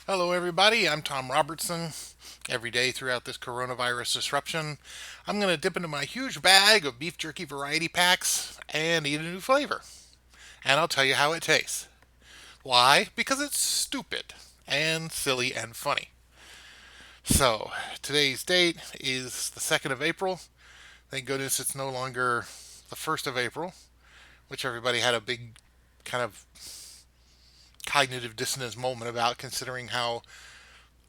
Hello, everybody. I'm Thom Robertson. Every day throughout this coronavirus disruption, I'm going to dip into my huge bag of beef jerky variety packs and eat a new flavor. And I'll tell you how it tastes. Why? Because it's stupid and silly and funny. So, today's date is the 2nd of April. Thank goodness it's no longer the 1st of April, which everybody had a big kind of cognitive dissonance moment about, considering how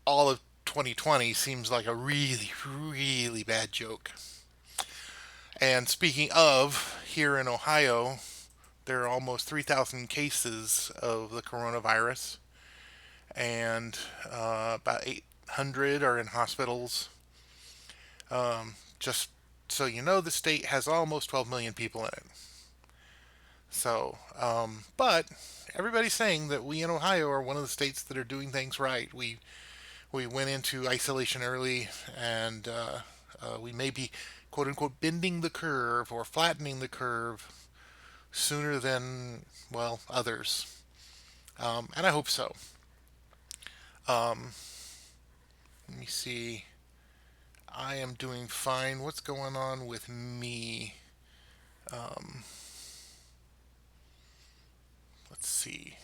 all of 2020 seems like a really, really bad joke. And speaking of, here in Ohio, there are almost 3,000 cases of the coronavirus, and about 800 are in hospitals. Just so you know, the state has almost 12 million people in it. But everybody's saying that we in Ohio are one of the states that are doing things right. We went into isolation early, and we may be quote unquote bending the curve or flattening the curve sooner than, well, others. And I hope so. Um, Let me see. I am doing fine. What's going on with me? Um, let's see.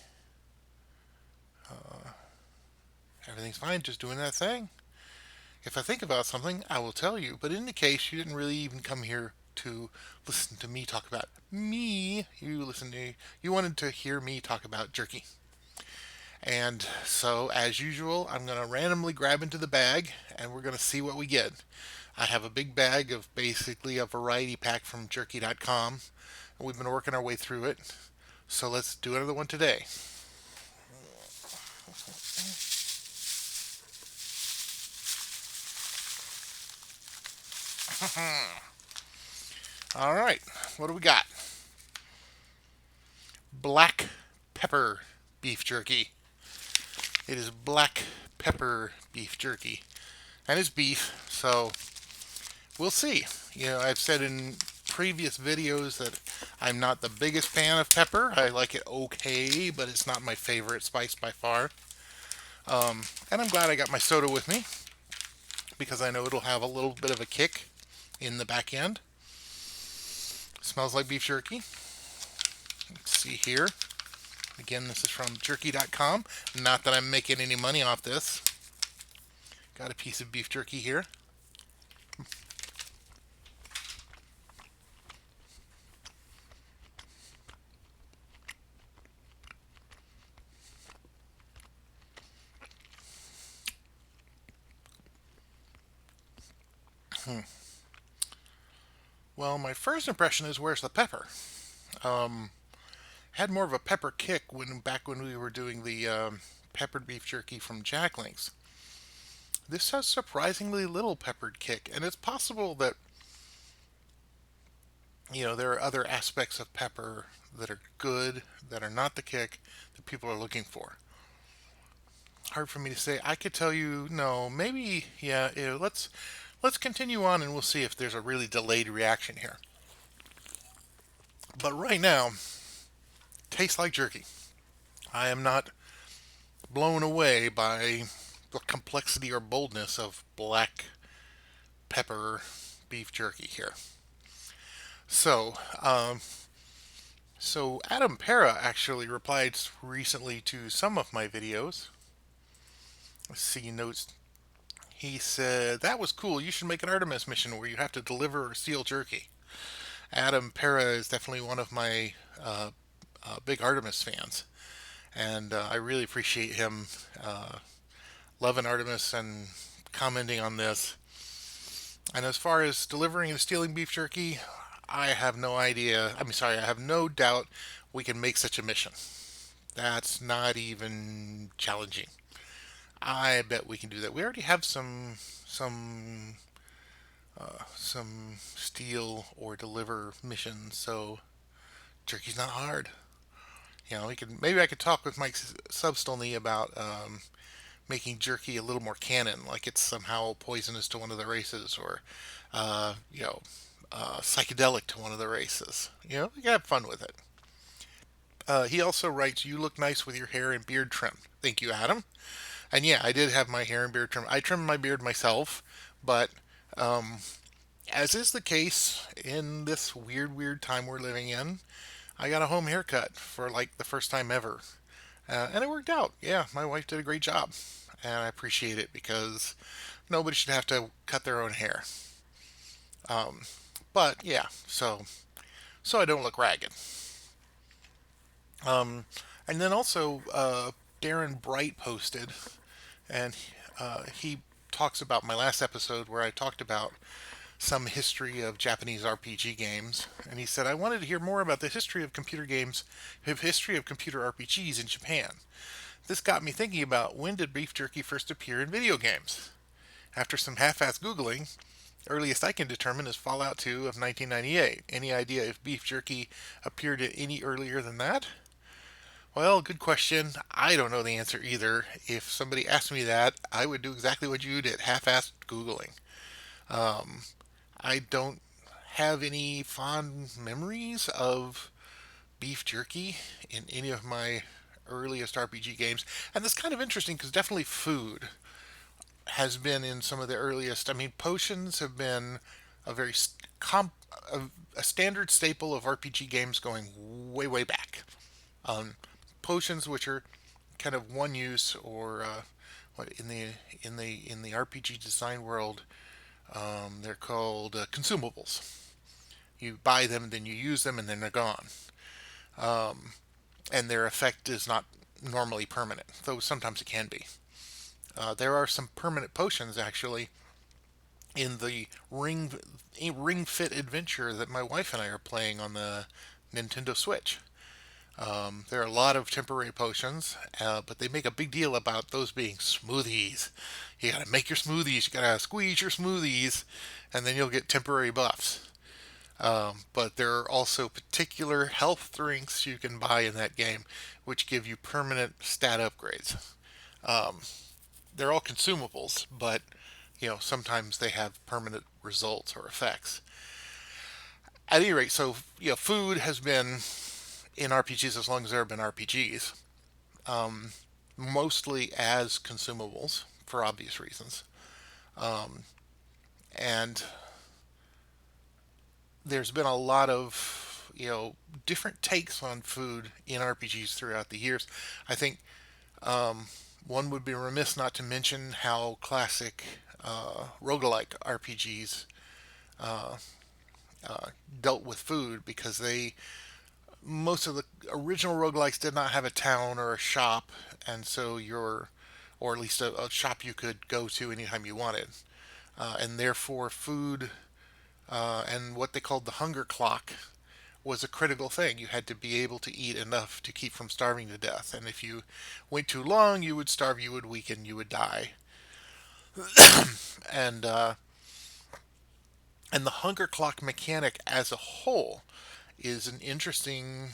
Uh, Everything's fine, just doing that thing. If I think about something, I will tell you. But in the case you didn't really even come here to listen to me talk about me, you wanted to hear me talk about jerky. And so, as usual, I'm going to randomly grab into the bag and we're going to see what we get. I have a big bag of basically a variety pack from jerky.com, and we've been working our way through it. So, let's do another one today. All right, what do we got? Black pepper beef jerky. It is black pepper beef jerky. And it's beef, so we'll see. I've said in previous videos that I'm not the biggest fan of pepper. I like it okay, but it's not my favorite spice by far. And I'm glad I got my soda with me because I know it'll have a little bit of a kick in the back end. Smells like beef jerky. Let's see here. Again, this is from jerky.com. Not that I'm making any money off this. Got a piece of beef jerky here. Hmm. Well, my first impression is where's the pepper? Um, had more of a pepper kick back when we were doing the peppered beef jerky from Jack Link's. This has surprisingly little peppered kick, and it's possible that there are other aspects of pepper that are good that are not the kick that people are looking for. Hard for me to say. I could tell you no, maybe yeah. Let's continue on and we'll see if there's a really delayed reaction here. But right now, tastes like jerky. I am not blown away by the complexity or boldness of black pepper beef jerky here. So, Adam Para actually replied recently to some of my videos. Let's see notes. He said that was cool. You should make an Artemis mission where you have to deliver or steal jerky. Adam Para is definitely one of my big Artemis fans, and I really appreciate him loving Artemis and commenting on this. And as far as delivering and stealing beef jerky, I have no idea. I have no doubt we can make such a mission. That's not even challenging. I bet we can do that. We already have some steal or deliver missions, so jerky's not hard. We can maybe I could talk with Mike Substelny about making jerky a little more canon, like it's somehow poisonous to one of the races, or uh, you know, psychedelic to one of the races. We can have fun with it. He also writes, "You look nice with your hair and beard trim." Thank you, Adam. And yeah, I did have my hair and beard trimmed. I trimmed my beard myself, but um, as is the case in this weird time we're living in, I got a home haircut for like the first time ever. And it worked out. Yeah, my wife did a great job. And I appreciate it because nobody should have to cut their own hair. Um, but yeah, so I don't look ragged. Um, and then also, Darren Bright posted, and he talks about my last episode where I talked about some history of Japanese RPG games, and he said I wanted to hear more about the history of computer games, the history of computer RPGs in Japan. This got me thinking about when did beef jerky first appear in video games? After some half-assed googling, earliest I can determine is Fallout 2 of 1998. Any idea if beef jerky appeared any earlier than that? Well, good question. I don't know the answer either. If somebody asked me that, I would do exactly what you did, half-assed googling. Um, I don't have any fond memories of beef jerky in any of my earliest RPG games. And that's kind of interesting because definitely food has been in some of the earliest. I mean, potions have been a very comp, a standard staple of RPG games going way back. Um, Potions, which are kind of one use, or what in the RPG design world, they're called consumables. You buy them, then you use them, and then they're gone. Um, and their effect is not normally permanent, though sometimes it can be. There are some permanent potions actually in the Ring Fit Adventure that my wife and I are playing on the Nintendo Switch. There are a lot of temporary potions, but they make a big deal about those being smoothies. You gotta make your smoothies, you gotta squeeze your smoothies, and then you'll get temporary buffs. But there are also particular health drinks you can buy in that game, which give you permanent stat upgrades. Um, they're all consumables, but sometimes they have permanent results or effects. At any rate, so food has been in RPGs as long as there have been RPGs, um, mostly as consumables for obvious reasons. Um, and there's been a lot of different takes on food in RPGs throughout the years. I think um, one would be remiss not to mention how classic roguelike RPGs uh, uh, dealt with food because they most of the original roguelikes did not have a town or a shop, and so or at least a shop you could go to anytime you wanted, and therefore food and what they called the hunger clock was a critical thing. You had to be able to eat enough to keep from starving to death, and if you went too long, you would starve, you would weaken, you would die, and and the hunger clock mechanic as a whole is an interesting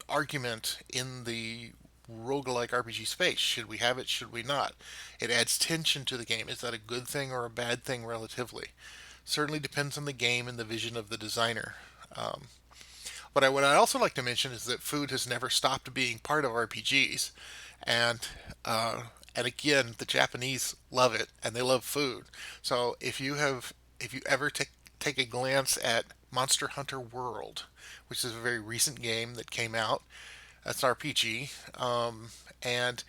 argument in the roguelike RPG space. Should we have it? Should we not? It adds tension to the game. Is that a good thing or a bad thing relatively? Certainly depends on the game and the vision of the designer. Um, but what I also like to mention is that food has never stopped being part of RPGs, and uh, and again, the Japanese love it and they love food. So if you ever take a glance at Monster Hunter World, which is a very recent game that came out, that's an RPG, and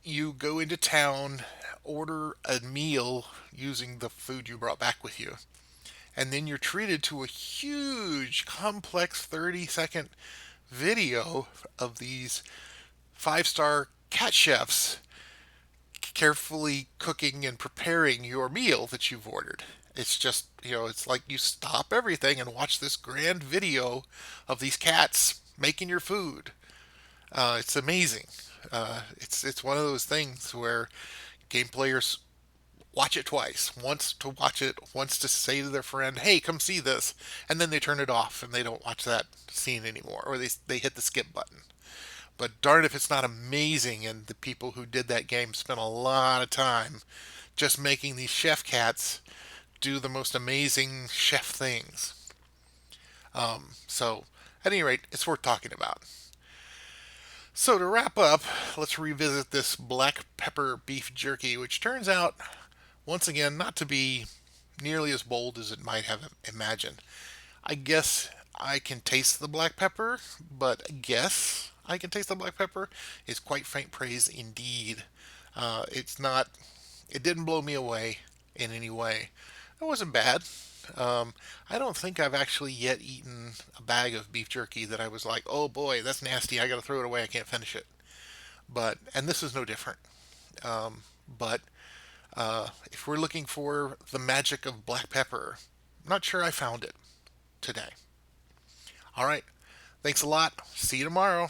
you go into town, order a meal using the food you brought back with you, and then you're treated to a huge, complex 30-second video of these five-star cat chefs carefully cooking and preparing your meal that you've ordered. It's just, it's like you stop everything and watch this grand video of these cats making your food. It's amazing. It's one of those things where game players watch it twice. Once to watch it, once to say to their friend, "Hey, come see this," and then they turn it off and they don't watch that scene anymore, or they hit the skip button. But darn if it's not amazing, and the people who did that game spent a lot of time just making these chef cats do the most amazing chef things. So, at any rate, it's worth talking about. So to wrap up, let's revisit this black pepper beef jerky, which turns out, once again, not to be nearly as bold as it might have imagined. I guess I can taste the black pepper, but guess I can taste the black pepper is quite faint praise indeed. It's not, it didn't blow me away in any way. It wasn't bad. Um, I don't think I've actually yet eaten a bag of beef jerky that I was like, oh boy, that's nasty. I got to throw it away. I can't finish it. And this is no different. But if we're looking for the magic of black pepper, I'm not sure I found it today. All right. Thanks a lot. See you tomorrow.